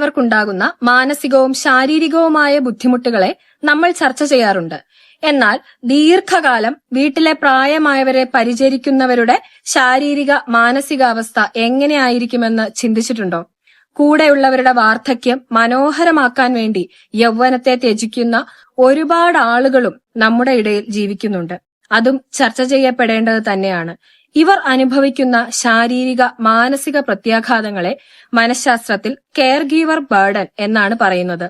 പ്രായമായവർക്കുണ്ടാകുന്ന മാനസികവും ശാരീരികവുമായ ബുദ്ധിമുട്ടുകളെ നമ്മൾ ചർച്ച ചെയ്യാറുണ്ട്. എന്നാൽ ദീർഘകാലം വീട്ടിലെ പ്രായമായവരെ പരിചരിക്കുന്നവരുടെ ശാരീരിക മാനസികാവസ്ഥ എങ്ങനെയായിരിക്കുമെന്ന് ചിന്തിച്ചിട്ടുണ്ടോ? കൂടെയുള്ളവരുടെ വാർദ്ധക്യം മനോഹരമാക്കാൻ വേണ്ടി യൗവനത്തെ ത്യജിക്കുന്ന ഒരുപാട് ആളുകളും നമ്മുടെ ഇടയിൽ ജീവിക്കുന്നുണ്ട്. അതും ചർച്ച ചെയ്യപ്പെടേണ്ടത് തന്നെയാണ്. ഇവർ അനുഭവിക്കുന്ന ശാരീരിക മാനസിക പ്രത്യാഘാതങ്ങളെ മനഃശാസ്ത്രത്തിൽ കെയർ ഗീവർ ബേർഡൻ എന്നാണ് പറയുന്നത്.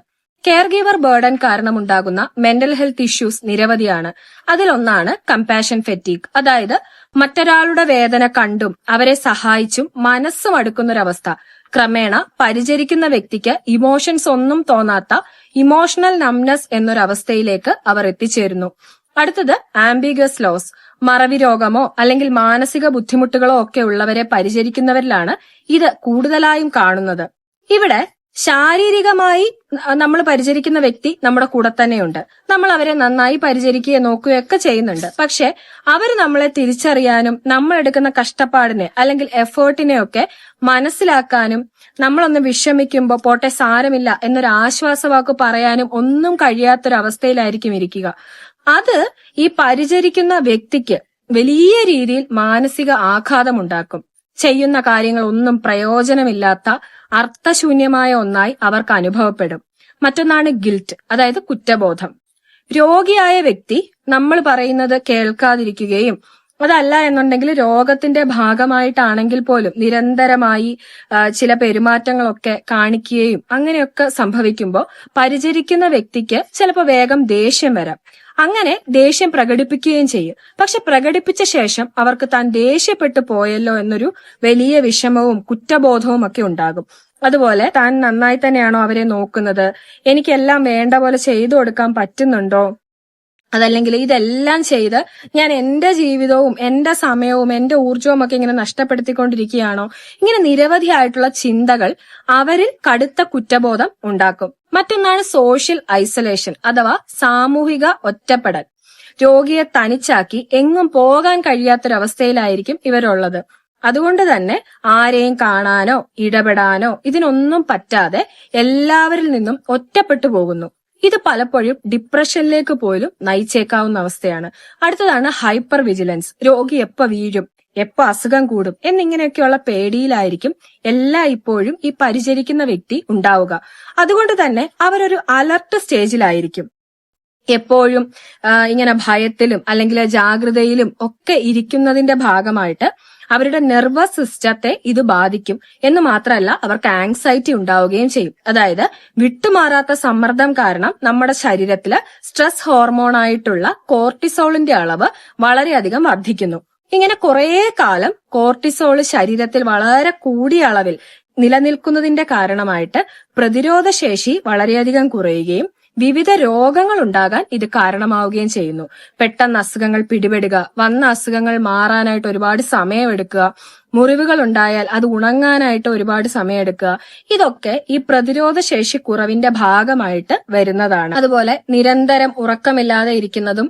കെയർ ഗീവർ ബേർഡൻ കാരണമുണ്ടാകുന്ന മെന്റൽ ഹെൽത്ത് ഇഷ്യൂസ് നിരവധിയാണ്. അതിലൊന്നാണ് കമ്പാഷൻ ഫെറ്റീഗ്, അതായത് മറ്റൊരാളുടെ വേദന കണ്ടും അവരെ സഹായിച്ചും മനസ്സും അടുക്കുന്നൊരവസ്ഥ. ക്രമേണ പരിചരിക്കുന്ന വ്യക്തിക്ക് ഇമോഷൻസ് ഒന്നും തോന്നാത്ത ഇമോഷണൽ നംനെസ് എന്നൊരവസ്ഥയിലേക്ക് അവർ എത്തിച്ചേരുന്നു. അടുത്തത് ആംബിഗസ് ലോസ്, മറവി രോഗമോ അല്ലെങ്കിൽ മാനസിക ബുദ്ധിമുട്ടുകളോ ഒക്കെ ഉള്ളവരെ പരിചരിക്കുന്നവരിലാണ് ഇത് കൂടുതലായും കാണുന്നത്. ഇവിടെ ശാരീരികമായി നമ്മൾ പരിചരിക്കുന്ന വ്യക്തി നമ്മുടെ കൂടെ തന്നെയുണ്ട്. നമ്മൾ അവരെ നന്നായി പരിചരിക്കുകയോ നോക്കുകയൊക്കെ ചെയ്യുന്നുണ്ട്. പക്ഷെ അവർ നമ്മളെ തിരിച്ചറിയാനും നമ്മൾ എടുക്കുന്ന കഷ്ടപ്പാടിനെ അല്ലെങ്കിൽ എഫേർട്ടിനെയൊക്കെ മനസ്സിലാക്കാനും നമ്മളൊന്ന് വിഷമിക്കുമ്പോൾ പോട്ടെ സാരമില്ല എന്നൊരു ആശ്വാസവാക്ക് പറയാനും ഒന്നും കഴിയാത്തൊരവസ്ഥയിലായിരിക്കും ഇരിക്കുക. അത് ഈ പരിചരിക്കുന്ന വ്യക്തിക്ക് വലിയ രീതിയിൽ മാനസിക ആഘാതമുണ്ടാക്കും. ചെയ്യുന്ന കാര്യങ്ങളൊന്നും പ്രയോജനമില്ലാത്ത അർത്ഥശൂന്യമായ ഒന്നായി അവർക്ക് അനുഭവപ്പെടും. മറ്റൊന്നാണ് ഗിൽറ്റ്, അതായത് കുറ്റബോധം. രോഗിയായ വ്യക്തി നമ്മൾ പറയുന്നത് കേൾക്കാതിരിക്കുകയും അതല്ല എന്നുണ്ടെങ്കിൽ രോഗത്തിന്റെ ഭാഗമായിട്ടാണെങ്കിൽ പോലും നിരന്തരമായി ചില പെരുമാറ്റങ്ങളൊക്കെ കാണിക്കുകയും അങ്ങനെയൊക്കെ സംഭവിക്കുമ്പോൾ പരിചരിക്കുന്ന വ്യക്തിക്ക് ചിലപ്പോൾ വേഗം ദേഷ്യം വരാം. അങ്ങനെ ദേഷ്യം പ്രകടിപ്പിക്കുകയും ചെയ്യും. പക്ഷെ പ്രകടിപ്പിച്ച ശേഷം അവർക്ക് താൻ ദേഷ്യപ്പെട്ടു പോയല്ലോ എന്നൊരു വലിയ വിഷമവും കുറ്റബോധവും ഒക്കെ ഉണ്ടാകും. അതുപോലെ താൻ നന്നായി തന്നെയാണോ അവരെ നോക്കുന്നത്, എനിക്കെല്ലാം വേണ്ട പോലെ ചെയ്തു കൊടുക്കാൻ പറ്റുന്നുണ്ടോ, അതല്ലെങ്കിൽ ഇതെല്ലാം ചെയ്ത് ഞാൻ എന്റെ ജീവിതവും എന്റെ സമയവും എന്റെ ഊർജവും ഒക്കെ ഇങ്ങനെ നഷ്ടപ്പെടുത്തിക്കൊണ്ടിരിക്കുകയാണോ, ഇങ്ങനെ നിരവധിയായിട്ടുള്ള ചിന്തകൾ അവരിൽ കടുത്ത കുറ്റബോധം ഉണ്ടാക്കും. മറ്റൊന്നാണ് സോഷ്യൽ ഐസൊലേഷൻ അഥവാ സാമൂഹിക ഒറ്റപ്പെടൽ. രോഗിയെ തനിച്ചാക്കി എങ്ങും പോകാൻ കഴിയാത്തൊരവസ്ഥയിലായിരിക്കും ഇവരുള്ളത്. അതുകൊണ്ട് തന്നെ ആരെയും കാണാനോ ഇടപെടാനോ ഇതിനൊന്നും പറ്റാതെ എല്ലാവരിൽ നിന്നും ഒറ്റപ്പെട്ടു പോകുന്നു. ഇത് പലപ്പോഴും ഡിപ്രഷനിലേക്ക് പോലും നയിച്ചേക്കാവുന്ന അവസ്ഥയാണ്. അടുത്തതാണ് ഹൈപ്പർ വിജിലൻസ്. രോഗി എപ്പോ വീഴും, എപ്പോ അസുഖം കൂടും എന്നിങ്ങനെയൊക്കെയുള്ള പേടിയിലായിരിക്കും ഇപ്പോഴും ഈ പരിചരിക്കുന്ന വ്യക്തി ഉണ്ടാവുക. അതുകൊണ്ട് തന്നെ അവരൊരു അലർട്ട് സ്റ്റേജിലായിരിക്കും. എപ്പോഴും ഇങ്ങനെ ഭയത്തിലും അല്ലെങ്കിൽ ജാഗ്രതയിലും ഒക്കെ ഇരിക്കുന്നതിന്റെ ഭാഗമായിട്ട് അവരുടെ നെർവസ് സിസ്റ്റത്തെ ഇത് ബാധിക്കും എന്ന് മാത്രമല്ല അവർക്ക് ആങ്സൈറ്റി ഉണ്ടാവുകയും ചെയ്യും. അതായത് വിട്ടുമാറാത്ത സമ്മർദ്ദം കാരണം നമ്മുടെ ശരീരത്തില് സ്ട്രെസ് ഹോർമോണായിട്ടുള്ള കോർട്ടിസോളിന്റെ അളവ് വളരെയധികം വർദ്ധിക്കുന്നു. ഇങ്ങനെ കുറെ കാലം കോർട്ടിസോൾ ശരീരത്തിൽ വളരെ കൂടിയ അളവിൽ നിലനിൽക്കുന്നതിന്റെ കാരണമായിട്ട് പ്രതിരോധ ശേഷി വളരെയധികം കുറയുകയും വിവിധ രോഗങ്ങൾ ഉണ്ടാകാൻ ഇത് കാരണമാവുകയും ചെയ്യുന്നു. പെട്ടെന്ന് അസുഖങ്ങൾ പിടിപെടുക, വന്ന അസുഖങ്ങൾ മാറാനായിട്ട് ഒരുപാട് സമയമെടുക്കുക, മുറിവുകൾ ഉണ്ടായാൽ അത് ഉണങ്ങാനായിട്ട് ഒരുപാട് സമയമെടുക്കുക, ഇതൊക്കെ ഈ പ്രതിരോധ ശേഷി കുറവിന്റെ ഭാഗമായിട്ട് വരുന്നതാണ്. അതുപോലെ നിരന്തരം ഉറക്കമില്ലാതെ ഇരിക്കുന്നതും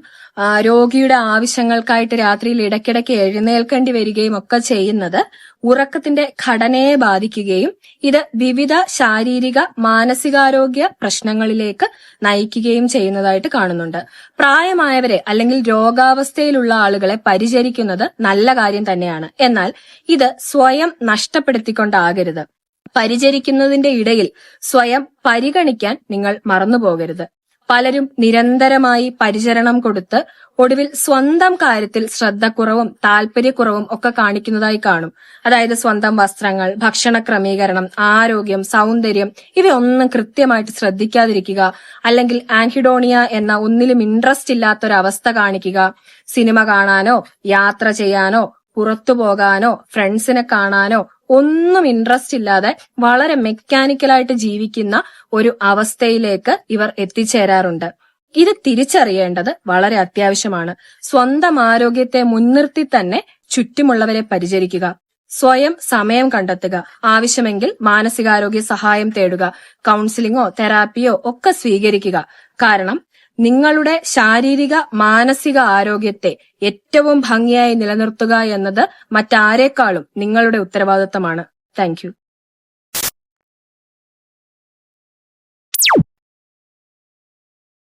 രോഗിയുടെ ആവശ്യങ്ങൾക്കായിട്ട് രാത്രിയിൽ ഇടയ്ക്കിടയ്ക്ക് എഴുന്നേൽക്കേണ്ടി വരികയും ഒക്കെ ചെയ്യുന്നത് ഉറക്കത്തിന്റെ ഘടനയെ ബാധിക്കുകയും ഇത് വിവിധ ശാരീരിക മാനസികാരോഗ്യ പ്രശ്നങ്ങളിലേക്ക് നയിക്കുകയും ചെയ്യുന്നതായിട്ട് കാണുന്നുണ്ട്. പ്രായമായവരെ അല്ലെങ്കിൽ രോഗാവസ്ഥയിലുള്ള ആളുകളെ പരിചരിക്കുന്നത് നല്ല കാര്യം തന്നെയാണ്. എന്നാൽ ഇത് സ്വയം നഷ്ടപ്പെടുത്തിക്കൊണ്ടാകരുത്. പരിചരിക്കുന്നതിന്റെ ഇടയിൽ സ്വയം പരിഗണിക്കാൻ നിങ്ങൾ മറന്നുപോകരുത്. പലരും നിരന്തരമായി പരിചരണം കൊടുത്ത് ഒടുവിൽ സ്വന്തം കാര്യത്തിൽ ശ്രദ്ധക്കുറവും താല്പര്യക്കുറവും ഒക്കെ കാണിക്കുന്നതായി കാണും. അതായത് സ്വന്തം വസ്ത്രങ്ങൾ, ഭക്ഷണ ക്രമീകരണം, ആരോഗ്യം, സൗന്ദര്യം ഇവയൊന്നും കൃത്യമായിട്ട് ശ്രദ്ധിക്കാതിരിക്കുക, അല്ലെങ്കിൽ ആൻഹിഡോണിയ എന്ന ഒന്നിലും ഇൻട്രസ്റ്റ് ഇല്ലാത്തൊരവസ്ഥ കാണിക്കുക, സിനിമ കാണാനോ യാത്ര ചെയ്യാനോ പുറത്തു പോകാനോ ഫ്രണ്ട്സിനെ കാണാനോ ഒന്നും ഇൻട്രസ്റ്റ് ഇല്ലാതെ വളരെ മെക്കാനിക്കലായിട്ട് ജീവിക്കുന്ന ഒരു അവസ്ഥയിലേക്ക് ഇവർ എത്തിച്ചേരാറുണ്ട്. ഇത് തിരിച്ചറിയേണ്ടത് വളരെ അത്യാവശ്യമാണ്. സ്വന്തം ആരോഗ്യത്തെ മുൻനിർത്തി തന്നെ ചുറ്റുമുള്ളവരെ പരിചരിക്കുക. സ്വയം സമയം കണ്ടെത്തുക. ആവശ്യമെങ്കിൽ മാനസികാരോഗ്യ സഹായം തേടുക. കൗൺസിലിങ്ങോ തെറാപ്പിയോ ഒക്കെ സ്വീകരിക്കുക. കാരണം നിങ്ങളുടെ ശാരീരിക മാനസിക ആരോഗ്യത്തെ ഏറ്റവും ഭംഗിയായി നിലനിർത്തുക എന്നത് മറ്റാരേക്കാളും നിങ്ങളുടെ ഉത്തരവാദിത്തമാണ്. Thank you.